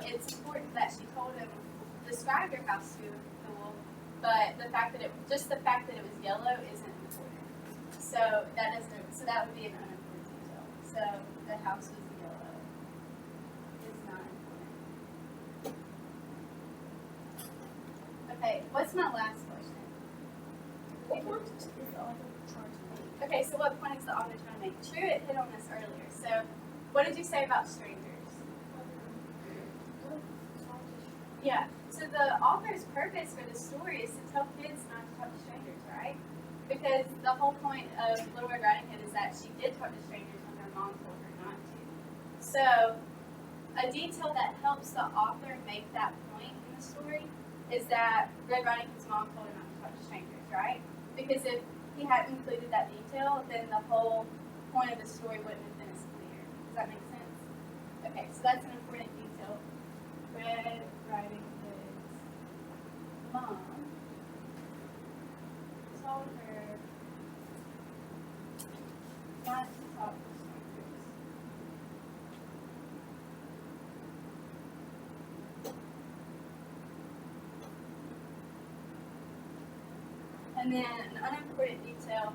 it's important that she told him, described her house to the wolf, but the fact that it was yellow isn't important. So that would be an unimportant detail. So the house was yellow is not important. Okay, what's my last question? What point is the author trying to make? Okay, so what point is the author trying to make? Truett hit on this earlier. So what did you say about strangers? Yeah, so the author's purpose for the story is to tell kids not to talk to strangers, right? Because the whole point of Little Red Riding Hood is that she did talk to strangers when her mom told her not to. So a detail that helps the author make that point in the story is that Red Riding Hood's mom told her not to talk to strangers, right? Because if he hadn't included that detail, then the whole point of the story wouldn't have been as clear. Does that make sense? Okay, so that's an important detail. Red Riding Hood's mom told her not to talk to strangers. And then an unimportant detail.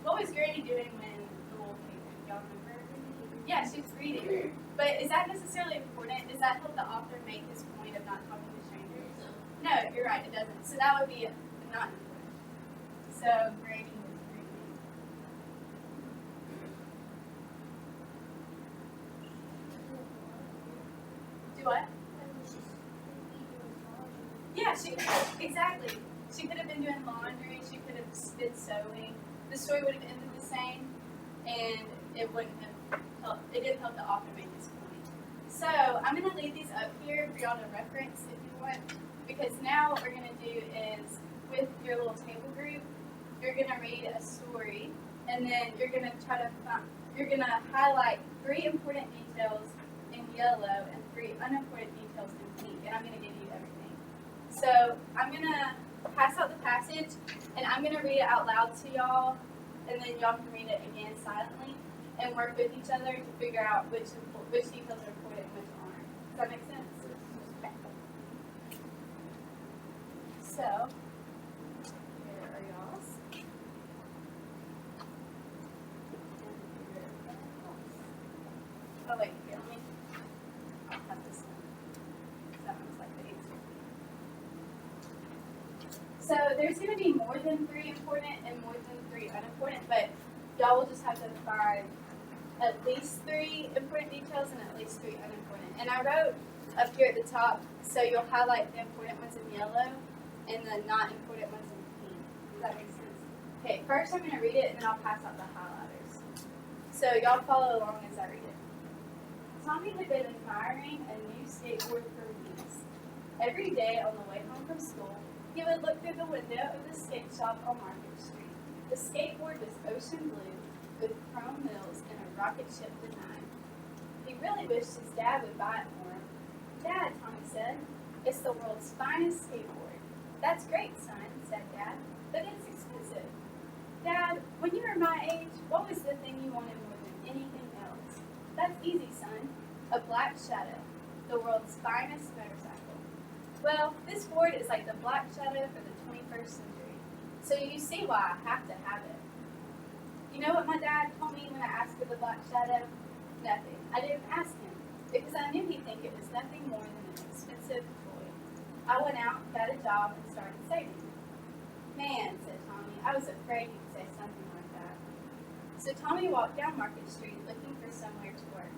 What was Granny doing when the wolf came in? Y'all remember? Yeah, she was reading. But is that necessarily important? Does that help the author make his point of not talking to strangers? No, you're right, it doesn't. So that would be not important. So Granny was reading. Do what? Yeah, exactly. She could have been doing laundry, she could have been sewing. The story would have ended the same, and it didn't help the author make his point. So I'm going to leave these up here for y'all to reference if you want, because now what we're going to do is, with your little table group, you're going to read a story, and then you're going to highlight 3 important details in yellow and 3 unimportant details in pink, and I'm going to give you everything. So I'm going to pass out the passage, and I'm going to read it out loud to y'all, and then y'all can read it again silently, and work with each other to figure out which details are important and which aren't. Does that make sense? So, here are y'all's. Oh wait, here, I'll have this one. That one's like the answer. So there's going to be more than 3 important and more than 3 unimportant, but y'all will just have to find at least 3 important details and at least 3 unimportant. And I wrote up here at the top, so you'll highlight the important ones in yellow and the not important ones in pink. Does that make sense? Okay, first I'm going to read it and then I'll pass out the highlighters. So y'all follow along as I read it. Tommy had been admiring a new skateboard for weeks. Every day on the way home from school, he would look through the window of the skate shop on Market Street. The skateboard was ocean blue with chrome wheels and a rocket ship design. He really wished his dad would buy it for him. Dad, Tommy said, it's the world's finest skateboard. That's great, son, said Dad, but it's expensive. Dad, when you were my age, what was the thing you wanted more than anything else? That's easy, son. A Black Shadow, the world's finest motorcycle. Well, this board is like the Black Shadow for the 21st century, so you see why I have to have it. You know what my dad told me when I asked for the Black Shadow? Nothing. I didn't ask him, because I knew he'd think it was nothing more than an expensive toy. I went out, got a job, and started saving. Man, said Tommy, I was afraid he'd say something like that. So Tommy walked down Market Street looking for somewhere to work.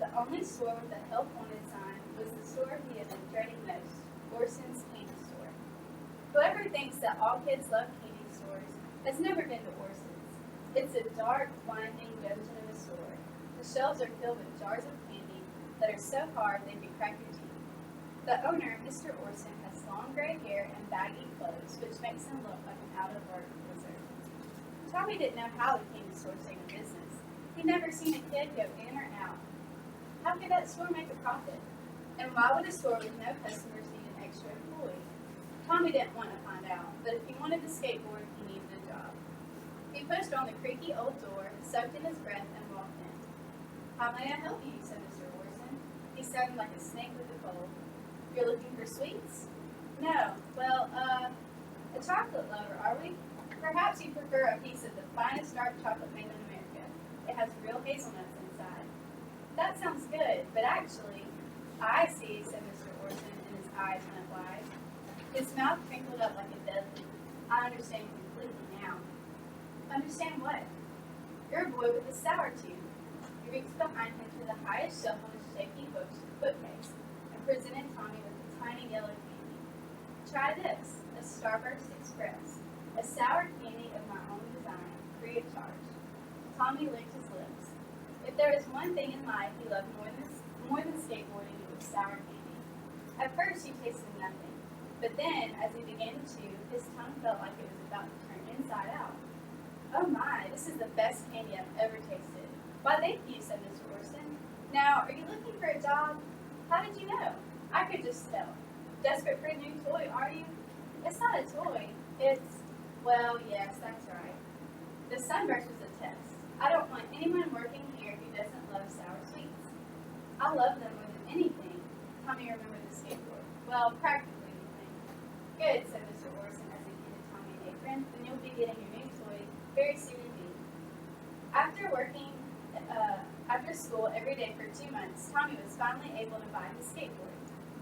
The only store with a help wanted sign was the store he had been dreading most, Orson's Candy Store. Whoever thinks that all kids love candy stores has never been to Orson's. It's a dark, winding dungeon of a store. The shelves are filled with jars of candy that are so hard they could crack your teeth. The owner, Mr. Orson, has long gray hair and baggy clothes, which makes him look like an out-of-work wizard. Tommy didn't know how the candy store stayed in business. He'd never seen a kid go in or out. How could that store make a profit? And why would a store with no customers need an extra employee? Tommy didn't want to find out, but if he wanted the skateboard, he needed a job. He pushed on the creaky old door, sucked in his breath, and walked in. How may I help you? Said Mr. Orson. He sounded like a snake with a cold. You're looking for sweets? No. Well, a chocolate lover, are we? Perhaps you prefer a piece of the finest dark chocolate made in America. It has real hazelnuts inside. That sounds good, but actually, I see, said Mr. Orson, and his eyes went wide. His mouth crinkled up like a dead leaf. I understand completely now. Understand what? You're a boy with a sour tooth. He reached behind him to the highest shelf on his shaky bookcase and presented Tommy with a tiny yellow candy. Try this, a Starburst Express, a sour candy of my own design, free of charge. Tommy licked his lips. If there was one thing in life he loved more than skateboarding, it was sour candy. At first he tasted nothing, but then, as he began to chew, his tongue felt like it was about to turn inside out. Oh my, this is the best candy I've ever tasted. Why, thank you, said Mr. Orson. Now, are you looking for a job? How did you know? I could just tell. Desperate for a new toy, are you? It's not a toy. It's, well, yes, that's right. The Sunburst was a test. I don't want anyone working here who doesn't love sour sweets. I love them more than anything. Tommy remembered the skateboard. Well, practically anything. Good, said Mr. Orson as he handed Tommy an apron. Then you'll be getting your new toy very soon indeed. After working after school every day for 2 months, Tommy was finally able to buy his skateboard.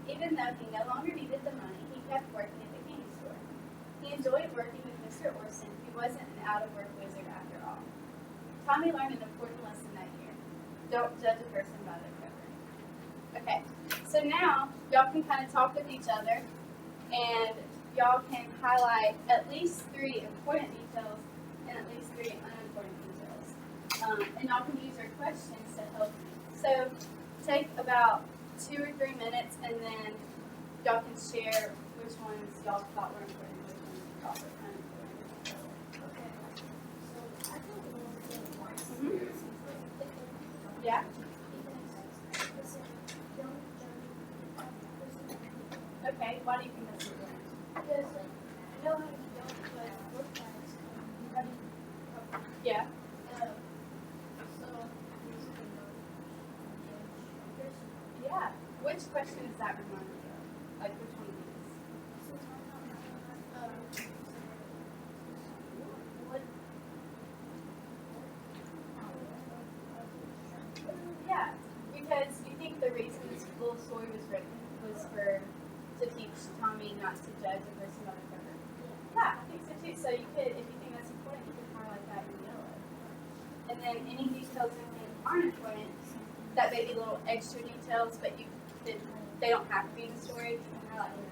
Even though he no longer needed the money, he kept working at the candy store. He enjoyed working with Mr. Orson, who wasn't an out-of-work wizard after all. Tommy learned an important lesson that year. Don't judge a person by their cover. Okay, so now y'all can kind of talk with each other, and y'all can highlight at least 3 important details and at least 3 unimportant details. And y'all can use your questions to help you. So take about 2 or 3 minutes, and then y'all can share which ones y'all thought were important, which ones you thought were unimportant. Okay. So I feel a little bit more. Mhm. Yeah? Okay, why do you think that's important? Because like I know how to don't but look guys study Yeah? so basically Yeah. Which question does that remind you of? Like, which one of these? what Yeah, because you think the reason this little story was written was to teach Tommy not to judge a person by their cover. Yeah, I think so too. So you could, if you think that's important, you could highlight that in yellow. And then any details you think aren't important, that may be little extra details, but they don't have to be in the story. You can highlight them.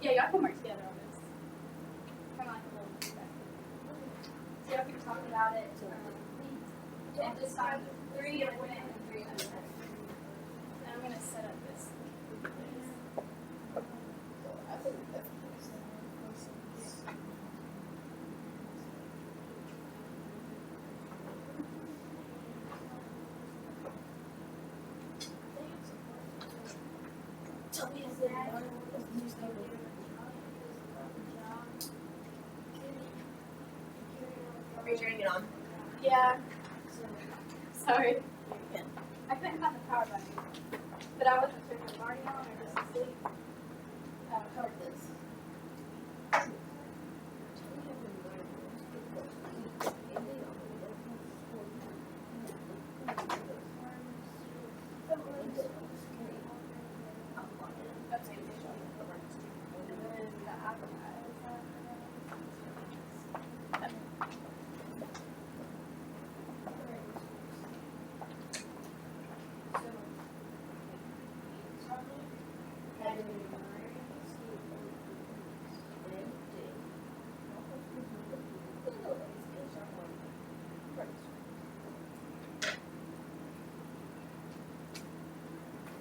Yeah, y'all can work together on this. Kind of like a little perspective. So y'all can talk about it and just find 3 important and 3 unimportant. And I'm going to set up this. tell me is that Are you turning it on? Yeah. Sorry. I couldn't find the power button. But I wasn't sure if it was already on or just asleep. how it is.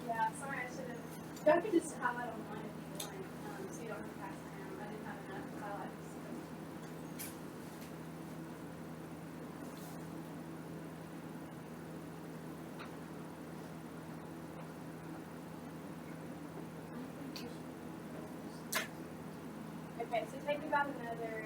Yeah, sorry, I should have. Y'all can just highlight online if you want, so you don't have to pass it around. I didn't have enough highlights. Okay, so take about another